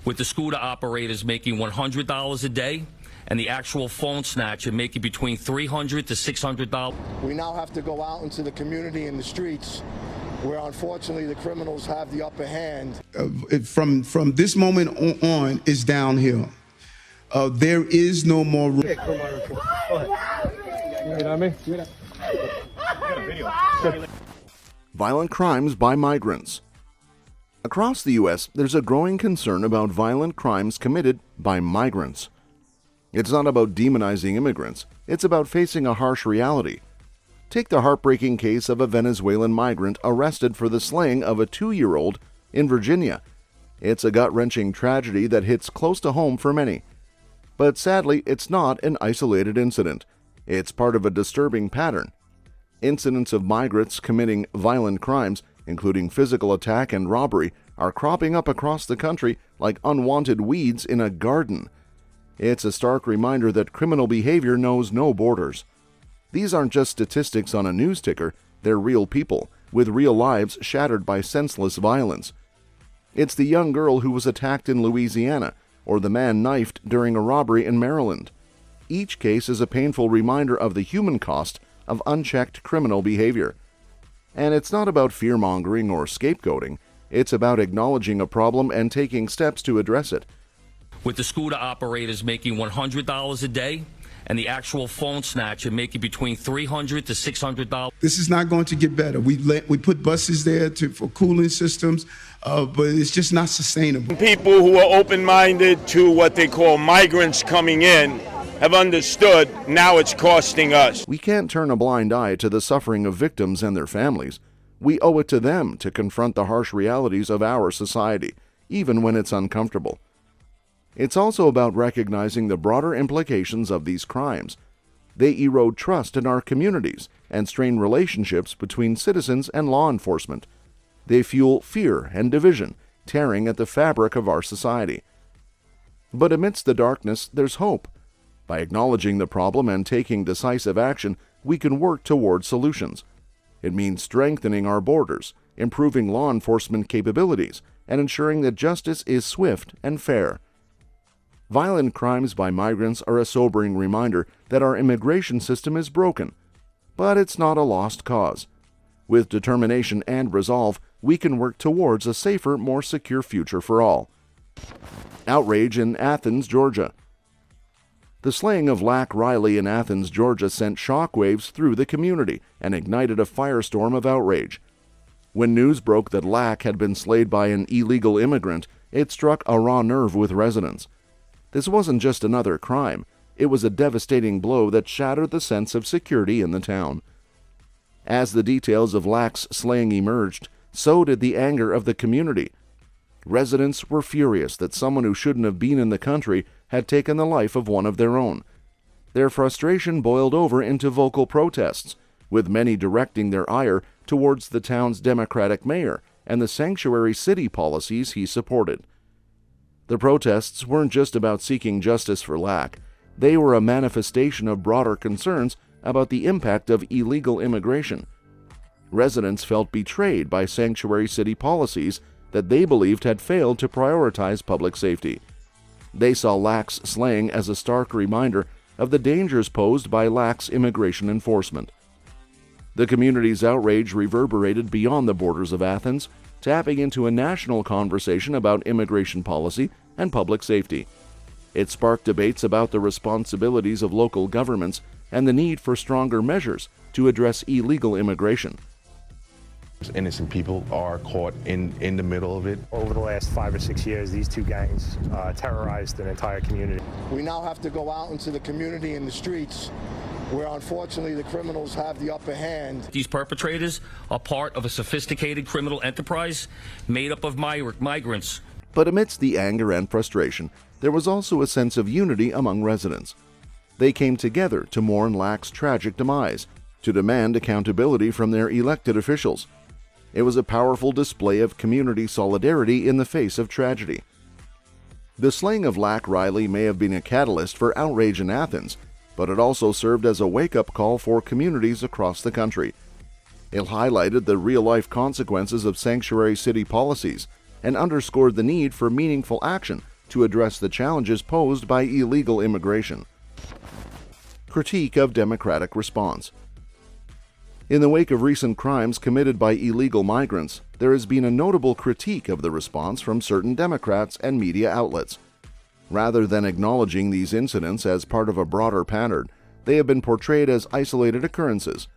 with the scooter operators making $100 a day and the actual phone snatcher making between $300 to $600. We now have to go out into the community and the streets where unfortunately the criminals have the upper hand. From this moment on is downhill. There is no more room. Violent crimes by migrants. Across the U.S., there's a growing concern about violent crimes committed by migrants. It's not about demonizing immigrants, it's about facing a harsh reality. Take the heartbreaking case of a Venezuelan migrant arrested for the slaying of a 2-year-old in Virginia. It's a gut-wrenching tragedy that hits close to home for many. But sadly, it's not an isolated incident. It's part of a disturbing pattern. Incidents of migrants committing violent crimes, including physical attack and robbery, are cropping up across the country like unwanted weeds in a garden. It's a stark reminder that criminal behavior knows no borders. These aren't just statistics on a news ticker, they're real people, with real lives shattered by senseless violence. It's the young girl who was attacked in Louisiana, or the man knifed during a robbery in Maryland. Each case is a painful reminder of the human cost of unchecked criminal behavior. And it's not about fear-mongering or scapegoating, it's about acknowledging a problem and taking steps to address it. With the scooter operators making $100 a day and the actual phone snatcher making between $300 to $600. This is not going to get better. We put buses there for cooling systems, but it's just not sustainable. People who are open-minded to what they call migrants coming in have understood now it's costing us. We can't turn a blind eye to the suffering of victims and their families. We owe it to them to confront the harsh realities of our society, even when it's uncomfortable. It's also about recognizing the broader implications of these crimes. They erode trust in our communities and strain relationships between citizens and law enforcement. They fuel fear and division, tearing at the fabric of our society. But amidst the darkness, there's hope. By acknowledging the problem and taking decisive action, we can work toward solutions. It means strengthening our borders, improving law enforcement capabilities, and ensuring that justice is swift and fair. Violent crimes by migrants are a sobering reminder that our immigration system is broken. But it's not a lost cause. With determination and resolve, we can work towards a safer, more secure future for all. Outrage in Athens, Georgia. The slaying of Lack Riley in Athens, Georgia sent shockwaves through the community and ignited a firestorm of outrage. When news broke that Lack had been slayed by an illegal immigrant, it struck a raw nerve with residents. This wasn't just another crime, it was a devastating blow that shattered the sense of security in the town. As the details of Lack's slaying emerged, so did the anger of the community. Residents were furious that someone who shouldn't have been in the country had taken the life of one of their own. Their frustration boiled over into vocal protests, with many directing their ire towards the town's Democratic mayor and the sanctuary city policies he supported. The protests weren't just about seeking justice for Lack. They were a manifestation of broader concerns about the impact of illegal immigration. Residents felt betrayed by sanctuary city policies that they believed had failed to prioritize public safety. They saw Lack's slaying as a stark reminder of the dangers posed by lax immigration enforcement. The community's outrage reverberated beyond the borders of Athens, tapping into a national conversation about immigration policy and public safety. It sparked debates about the responsibilities of local governments and the need for stronger measures to address illegal immigration. Innocent people are caught in the middle of it. Over the last 5 or 6 years, these two gangs terrorized an entire community. We now have to go out into the community and the streets where unfortunately the criminals have the upper hand. These perpetrators are part of a sophisticated criminal enterprise made up of migrants. But amidst the anger and frustration, there was also a sense of unity among residents. They came together to mourn Lack's tragic demise, to demand accountability from their elected officials. It was a powerful display of community solidarity in the face of tragedy. The slaying of Lack Riley may have been a catalyst for outrage in Athens, but it also served as a wake-up call for communities across the country. It highlighted the real-life consequences of sanctuary city policies and underscored the need for meaningful action to address the challenges posed by illegal immigration. Critique of democratic response. In the wake of recent crimes committed by illegal migrants, there has been a notable critique of the response from certain Democrats and media outlets. Rather than acknowledging these incidents as part of a broader pattern, they have been portrayed as isolated occurrences.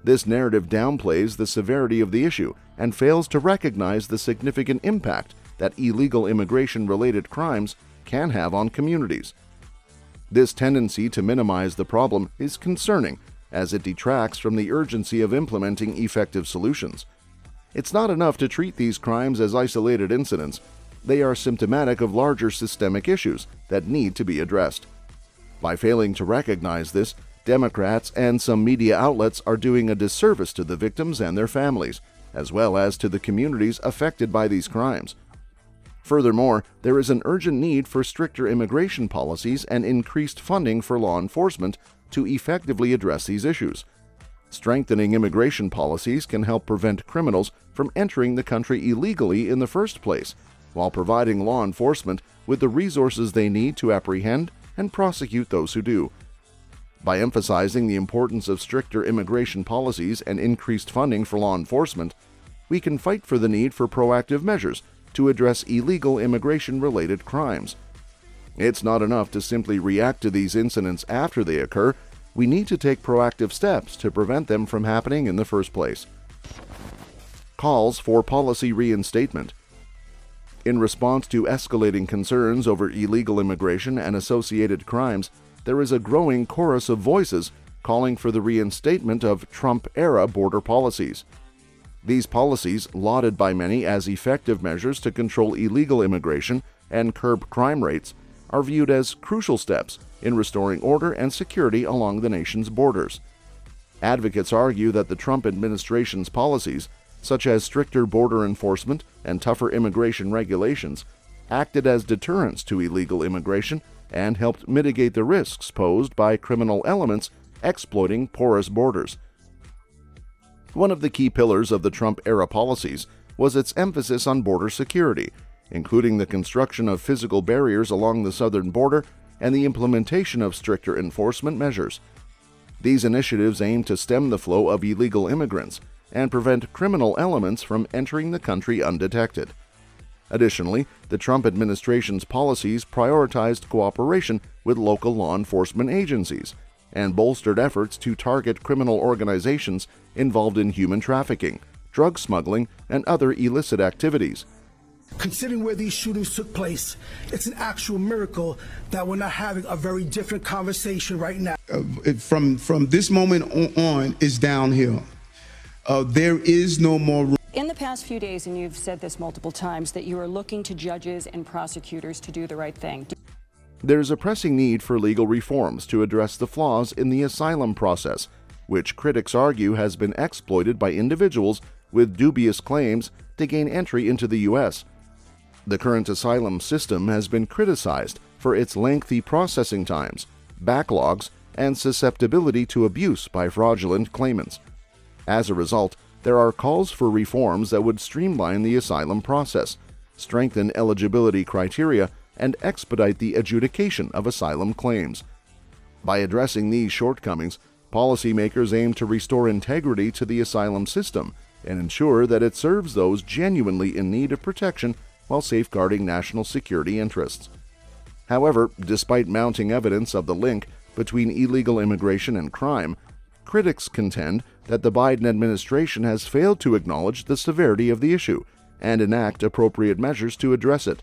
This narrative downplays the severity of the issue and fails to recognize the significant impact that illegal immigration-related crimes can have on communities. This tendency to minimize the problem is concerning, as it detracts from the urgency of implementing effective solutions. It's not enough to treat these crimes as isolated incidents. They are symptomatic of larger systemic issues that need to be addressed. By failing to recognize this, Democrats and some media outlets are doing a disservice to the victims and their families, as well as to the communities affected by these crimes. Furthermore, there is an urgent need for stricter immigration policies and increased funding for law enforcement to effectively address these issues. Strengthening immigration policies can help prevent criminals from entering the country illegally in the first place, while providing law enforcement with the resources they need to apprehend and prosecute those who do. By emphasizing the importance of stricter immigration policies and increased funding for law enforcement, we can fight for the need for proactive measures to address illegal immigration-related crimes. It's not enough to simply react to these incidents after they occur. We need to take proactive steps to prevent them from happening in the first place. Calls for policy reinstatement. In response to escalating concerns over illegal immigration and associated crimes, there is a growing chorus of voices calling for the reinstatement of Trump-era border policies. These policies, lauded by many as effective measures to control illegal immigration and curb crime rates, are viewed as crucial steps in restoring order and security along the nation's borders. Advocates argue that the Trump administration's policies, such as stricter border enforcement and tougher immigration regulations, acted as deterrents to illegal immigration and helped mitigate the risks posed by criminal elements exploiting porous borders. One of the key pillars of the Trump-era policies was its emphasis on border security, including the construction of physical barriers along the southern border and the implementation of stricter enforcement measures. These initiatives aim to stem the flow of illegal immigrants and prevent criminal elements from entering the country undetected. Additionally, the Trump administration's policies prioritized cooperation with local law enforcement agencies and bolstered efforts to target criminal organizations involved in human trafficking, drug smuggling, and other illicit activities. Considering where these shootings took place, it's an actual miracle that we're not having a very different conversation right now. From this moment on, is downhill. There is no more room. In the past few days, and you've said this multiple times, that you are looking to judges and prosecutors to do the right thing. There's a pressing need for legal reforms to address the flaws in the asylum process, which critics argue has been exploited by individuals with dubious claims to gain entry into the U.S. The current asylum system has been criticized for its lengthy processing times, backlogs, and susceptibility to abuse by fraudulent claimants. As a result, there are calls for reforms that would streamline the asylum process, strengthen eligibility criteria, and expedite the adjudication of asylum claims. By addressing these shortcomings, policymakers aim to restore integrity to the asylum system and ensure that it serves those genuinely in need of protection while safeguarding national security interests. However, despite mounting evidence of the link between illegal immigration and crime, critics contend that the Biden administration has failed to acknowledge the severity of the issue and enact appropriate measures to address it.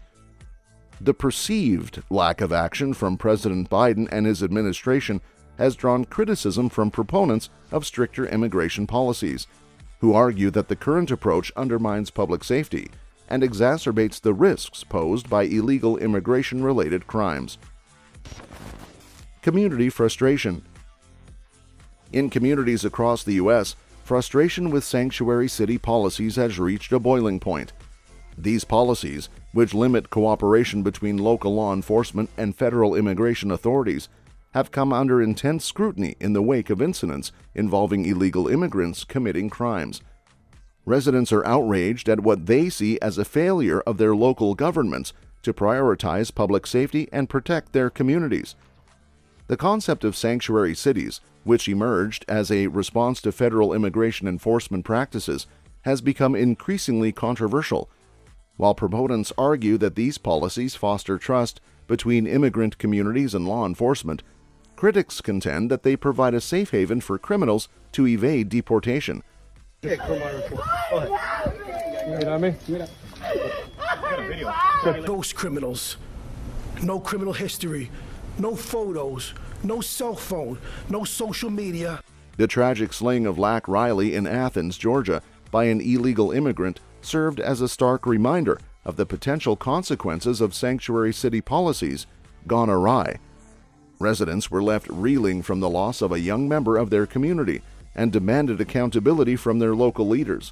The perceived lack of action from President Biden and his administration has drawn criticism from proponents of stricter immigration policies, who argue that the current approach undermines public safety and exacerbates the risks posed by illegal immigration-related crimes. Community frustration. In communities across the U.S., frustration with sanctuary city policies has reached a boiling point. These policies, which limit cooperation between local law enforcement and federal immigration authorities, have come under intense scrutiny in the wake of incidents involving illegal immigrants committing crimes. Residents are outraged at what they see as a failure of their local governments to prioritize public safety and protect their communities. The concept of sanctuary cities, which emerged as a response to federal immigration enforcement practices, has become increasingly controversial. While proponents argue that these policies foster trust between immigrant communities and law enforcement, critics contend that they provide a safe haven for criminals to evade deportation. Those criminals, no criminal history, no photos, no cell phone, no social media. The tragic slaying of Lack Riley in Athens, Georgia, by an illegal immigrant served as a stark reminder of the potential consequences of sanctuary city policies gone awry. Residents were left reeling from the loss of a young member of their community and demanded accountability from their local leaders.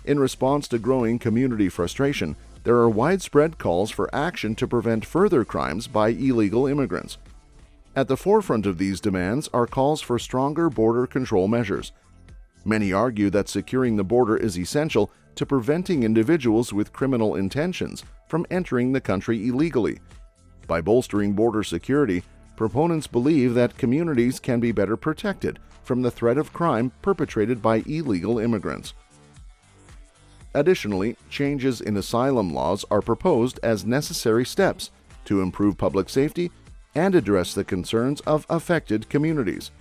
In response to growing community frustration, there are widespread calls for action to prevent further crimes by illegal immigrants. At the forefront of these demands are calls for stronger border control measures. Many argue that securing the border is essential to preventing individuals with criminal intentions from entering the country illegally. By bolstering border security, proponents believe that communities can be better protected from the threat of crime perpetrated by illegal immigrants. Additionally, changes in asylum laws are proposed as necessary steps to improve public safety and address the concerns of affected communities.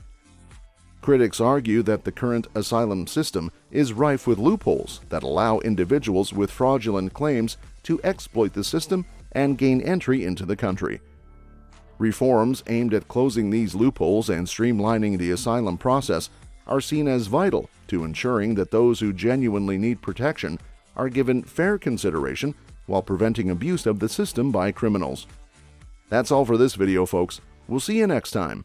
Critics argue that the current asylum system is rife with loopholes that allow individuals with fraudulent claims to exploit the system and gain entry into the country. Reforms aimed at closing these loopholes and streamlining the asylum process are seen as vital to ensuring that those who genuinely need protection are given fair consideration while preventing abuse of the system by criminals. That's all for this video, folks. We'll see you next time.